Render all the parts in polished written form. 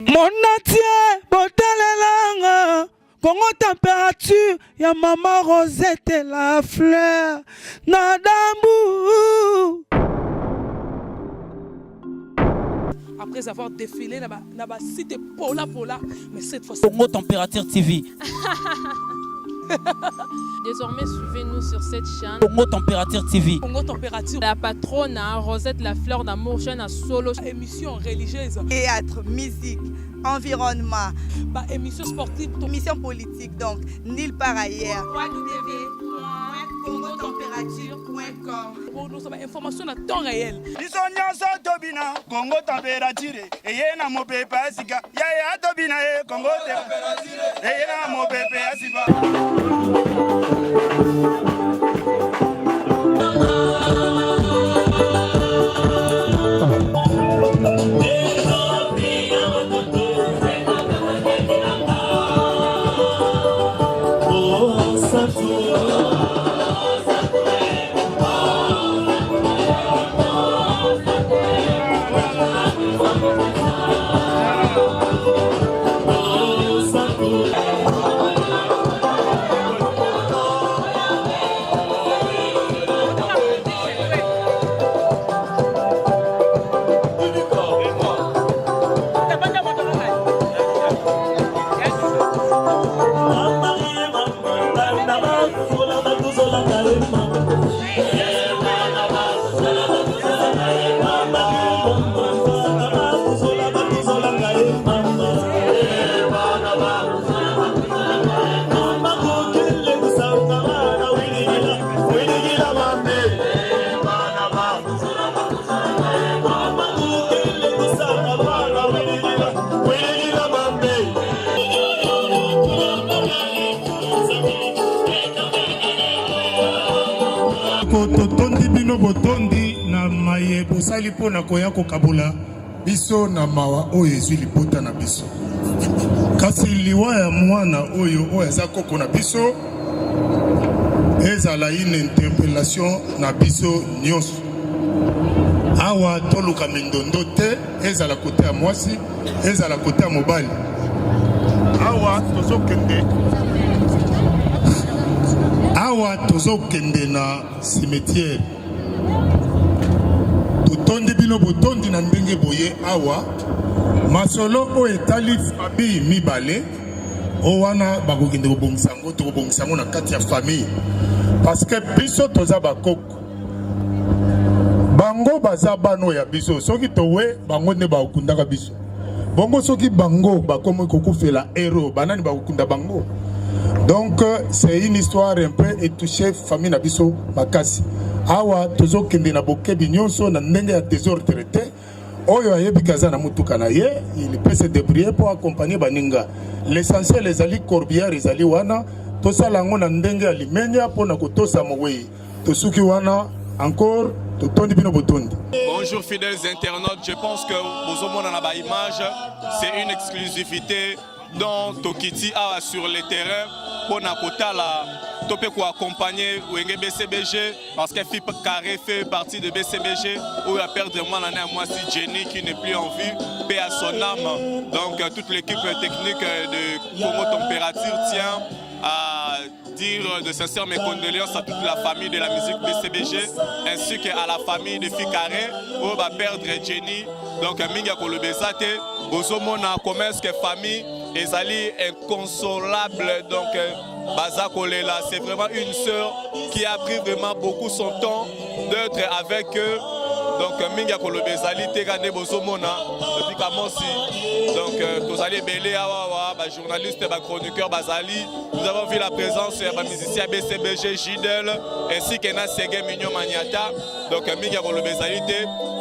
Mon atier, botalelanga, Congo température, ya maman Rosette et la fleur, Nadambu. Après avoir défilé dans site Pola, mais cette fois Congo Température TV. Désormais, suivez-nous sur cette chaîne. Congo Température TV. Congo Température. La patronne, Rosette la fleur d'amour, chaîne à solo. Émission religieuse. Théâtre, musique, environnement. Émission sportive. Émission politique, donc nulle part ailleurs. www.congotempérature.com. Pour nous avoir information à temps réel. Congo Température. Et yena mo pepe asika. Ya tobina Congo Température. Et yena mo pepe asika. Totondi bino botondi na maye bosali pona koya kokabula biso na mawa oyo ezwi libota na biso kasi liwa ya mwana oyo aza koko na biso ezala une interpellation na biso nyonso awa toluka mindondo te ezala kote ya mwasi ezala kote ya mobali awa tozokende na cimetière totondi bino botondi na ndenge boye awa masolo oyo etali famille mibale o wana bakokende kobongisa yango tokobongisa yango na kati ya famille parce que biso toza bakoko bango baza bano ya biso soki towe bango nde bakokundaka biso bongo soki bango bakomi kokufela héros banani bakokunda bango. Donc c'est une histoire un peu étouchée famille na biso makasi awa tozo kende na bokebi nyonso na ndenge ya désordre te oyo ayebikaza na mutuka na ye il peut se débrouiller pour accompagner baninga l'essentiel ezali corbière ezali wana tosala ngo na ndenge ya limenya pona kotosa mowei tosuki wana encore totondi bino botondi. Bonjour fidèles internautes, je pense que bozomona na ba image c'est une exclusivité dont Tokiti a sur le terrain pour Nakotala, Topé pour accompagner Wenge BCBG parce que FIP Carré fait partie de BCBG où il a perdu moi l'année à moi si Jenny qui n'est plus en vue, paix à son âme. Donc toute l'équipe technique de Congo Température tient à dire de sincères mes condoléances à toute la famille de la musique BCBG ainsi qu'à la famille de Ficaré où on va perdre Jenny. Donc Minga Kolobezate, Bozomona commerce que famille ezali inconsolable. Donc Baza Kolela, c'est vraiment une sœur qui a pris vraiment beaucoup son temps d'être avec eux. Donc Minga Kolobezali Tegane Bozomona depuis Kamosi. Donc Tozali Belé Awawa, journaliste, chroniqueur Bazali. Nous avons vu la présence des musiciens BCBG Gidel ainsi que na Sege Mignon Maniata. Donc Minga Kolobezali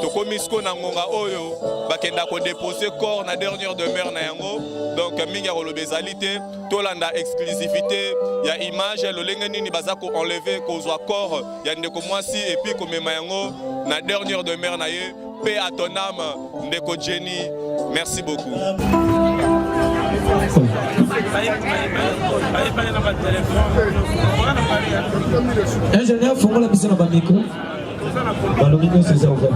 Tokomisko Nangonga Oyo bakenda ko déposer corps na dernière demeure na yango. Donc Minga Kolobezali Tolanda exclusivité ya image lolenge nini bazako enlever kozwa corps ya ndeko mwasi et puis komema yango na dernière demeure na ye. Paix à ton âme ndeko Jenny. Merci beaucoup. Ingénieur, faut la mise dans le micro. Le micro c'est ouvert.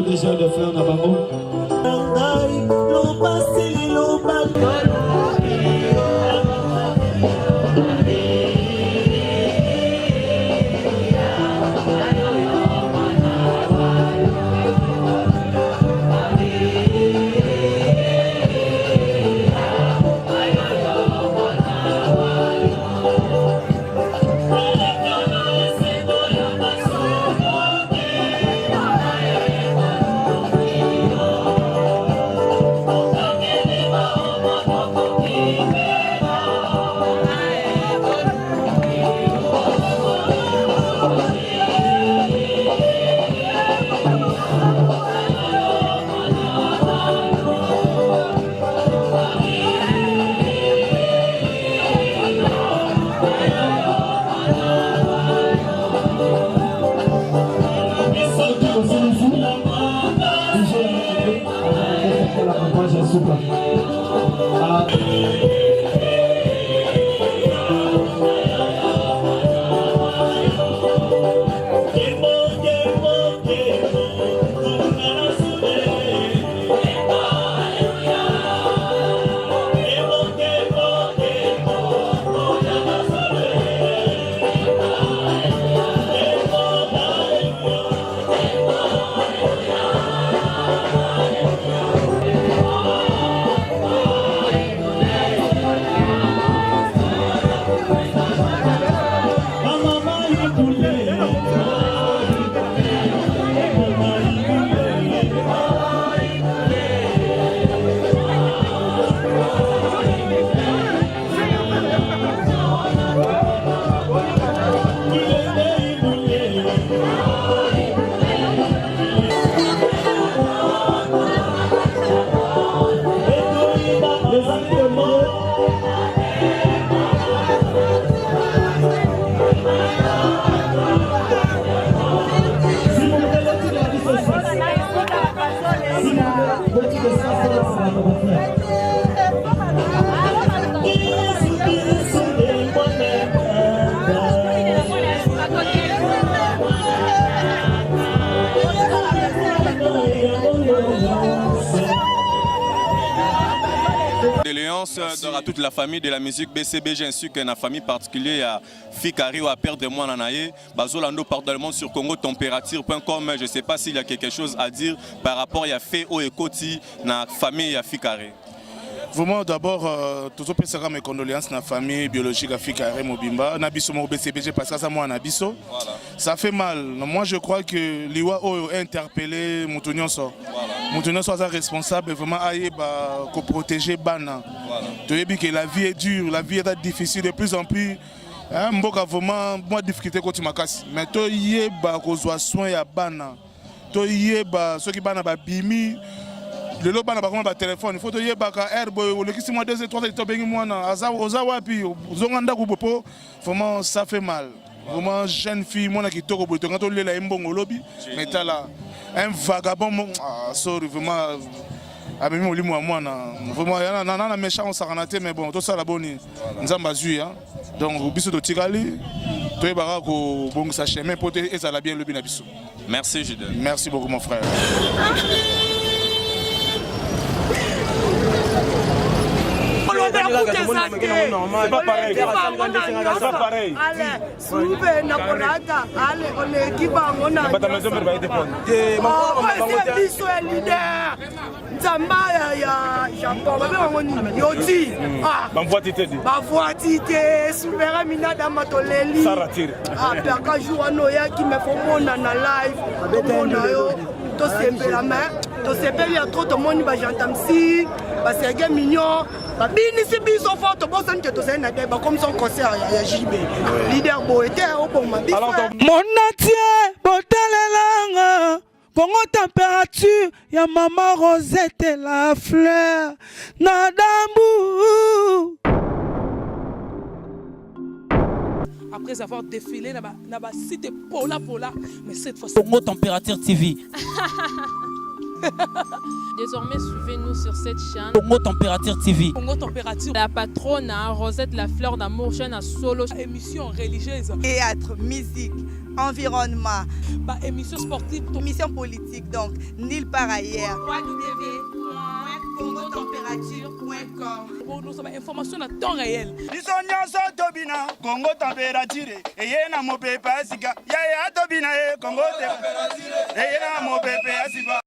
Déjà de fleurs na bango. À toute la famille de la musique BCBG ainsi que la famille particulière à Fikari ou à Père de moi Nanaye, Bazolando parle dans le monde sur congotempérature.com. Je ne sais pas s'il y a quelque chose à dire par rapport à Fait au Ekoti, la famille à Fikari. Vraiment, d'abord, tout le monde mes condoléances à la famille biologique à Fikari Mobimba. Nabiso mo BCBG parce que ça moi Nabiso. Ça fait mal. Moi, je crois que l'IWA a interpellé Moutounionso. Moutounionso est responsable vraiment pour protéger Bana. Tu vois que la vie est dure, la vie est difficile de plus en plus. Mboka vraiment moi difficulté quand tu m'as mais toi y ba kozwa soin ya Bana. Toi y ba ceux qui Bana ba bimi. Le lot bana ba comment ba téléphone. Il faut toi y ba ka airboy le qui 2 et 3 to bengi mwana aza wapi zonganda ku popo vraiment ça fait mal. Vraiment jeune fille mona qui toko boto quand on lela imbongo lobby mais t'as là un vagabond sorry vraiment abemi olimu wa mwana vraiment yana na méchant sakanate mais bon tout ça la bonne nzamba zui hein donc biso to tikali to ebara ko bongisa chemin pour et ça la bien lobi na biso. Merci Jude. Merci beaucoup mon frère. C'est pas pareil. C'est pas pareil. Allez, souve na korata. Allez, on est qui va on a. Pas maison va être bon. C'est biso leader. Nzamba ya Japon ba ngoni yoti. Ah. Ba voitité. Ba voitité, souverain minada matoleli. Saratire. Ah, perka jour no ya qui me font mona na live. Mona yo. To sembe la main. To sembe ya trop to moni ba jantam si. Ba serge mignon. Bini si biso photo bosan que to c'est na débat comme son concert ya JB leader boete au bon ma. Mon natie botalela Congo température, ya maman Rosette la fleur, Nadambu. Après avoir défilé dans la cité Pola, mais cette fois-ci. Congo Température TV. Désormais, suivez-nous sur cette chaîne. Congo Température TV. Congo température. La patronne Rosette la fleur d'amour, chaîne à solo. Émission religieuse. Théâtre, musique, environnement, émission sportive. émission politique, donc nulle part ailleurs. www.congotempérature.com. Pour nous avons information à temps réel. biso nyonso tobina Congo température eye na mopepe asika yaya tobina ye Congo température eye na mopepe asika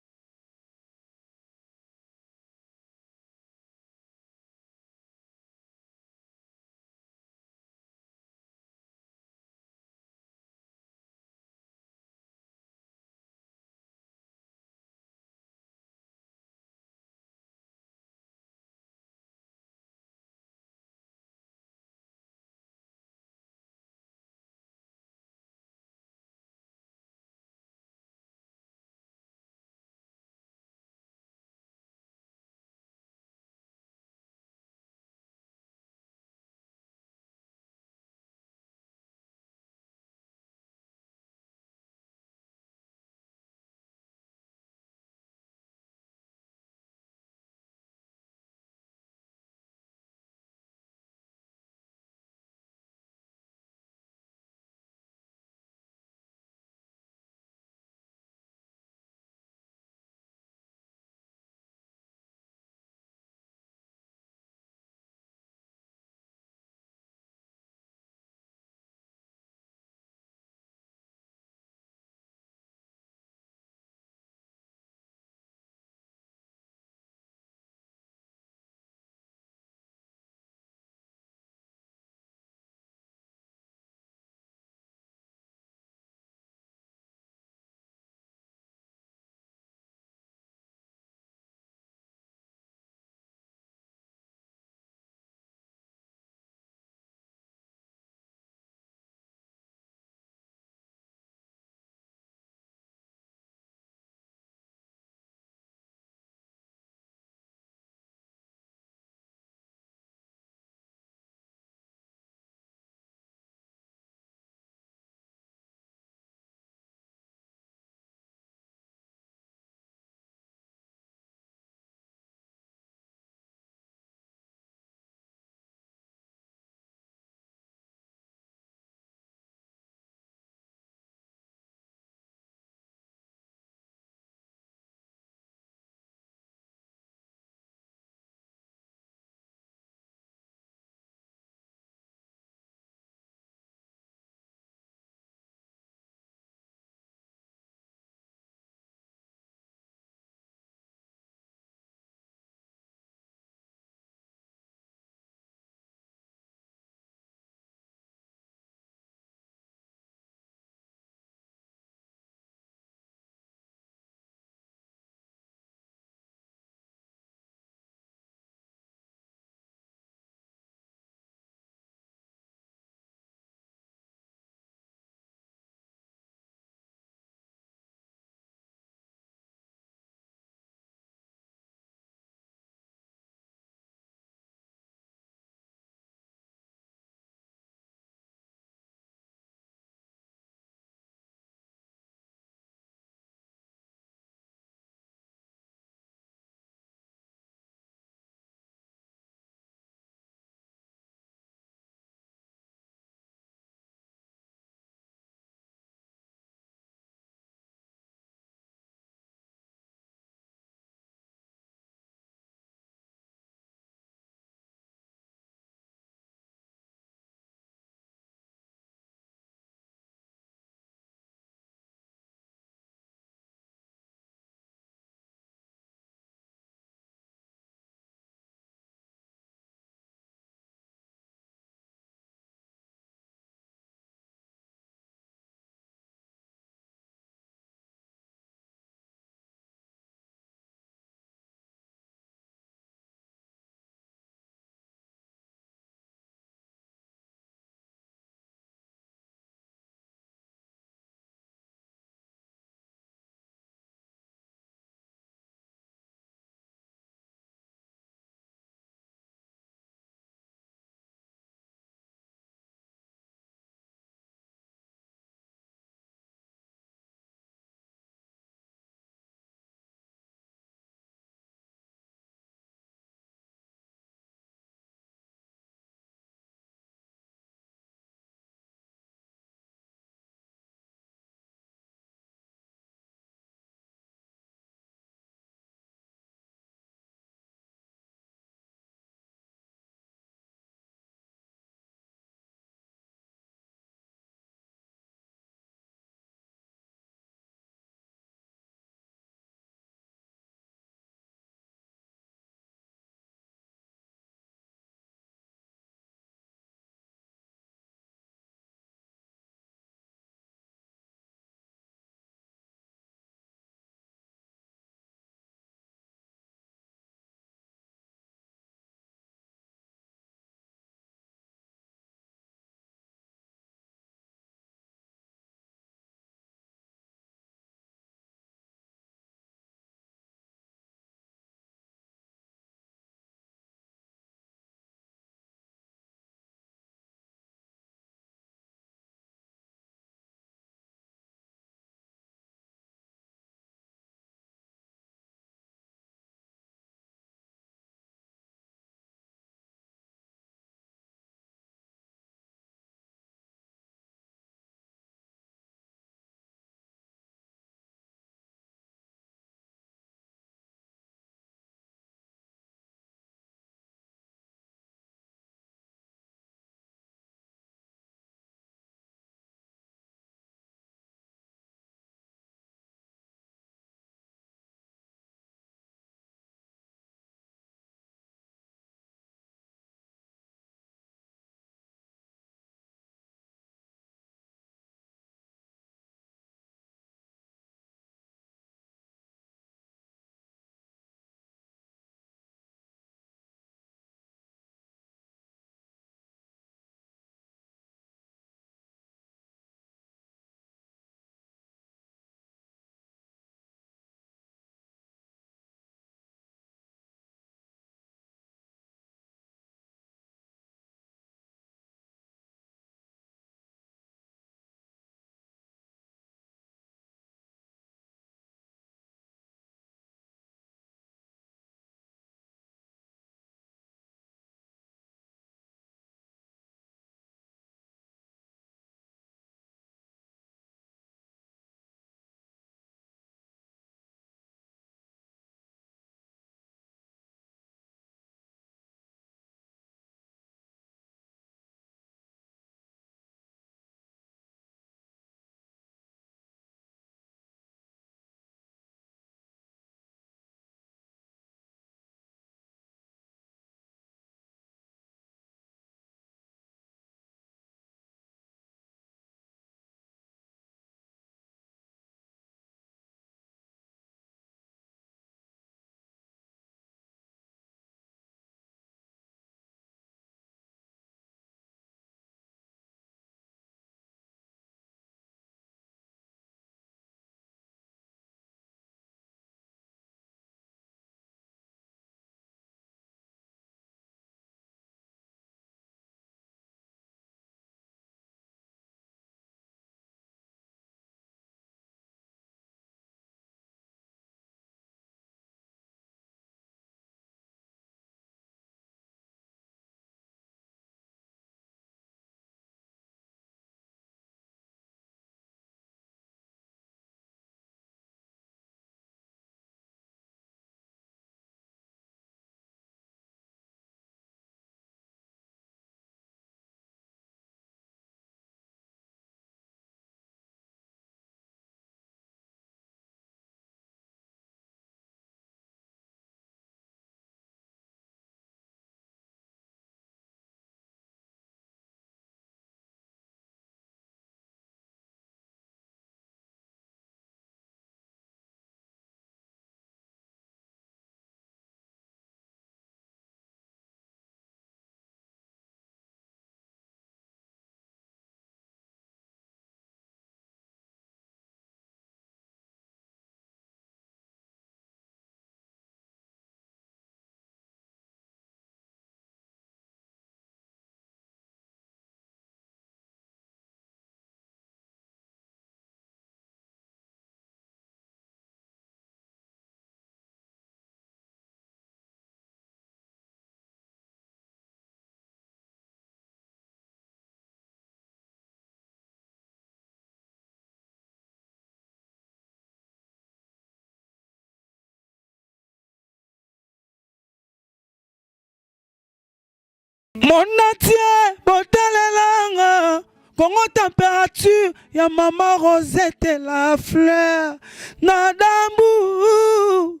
Monatie botalelanga Congo température ya Maman Rosette la fleur Nadambu.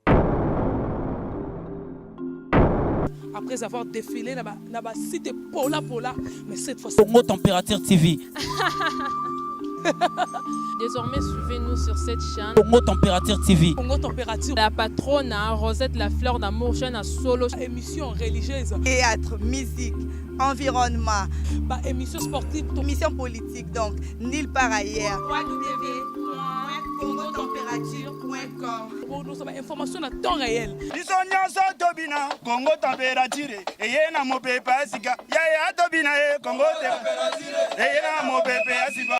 Après avoir défilé na ba site Pola, mais cette fois Congo Température TV. Désormais, suivez-nous sur cette chaîne. Congo Température TV. Congo Température. La patronne Rosette la fleur d'amour, chaîne à solo. Émission religieuse. Théâtre, musique, environnement. Bah, émission sportive. Émission politique, donc nulle part ailleurs. www.congotempérature.com. Pour nous avoir information à temps réel. Congo Température. Et yena mo pepe asika. Ya tobina Congo Température. Et yena mo pepe asika.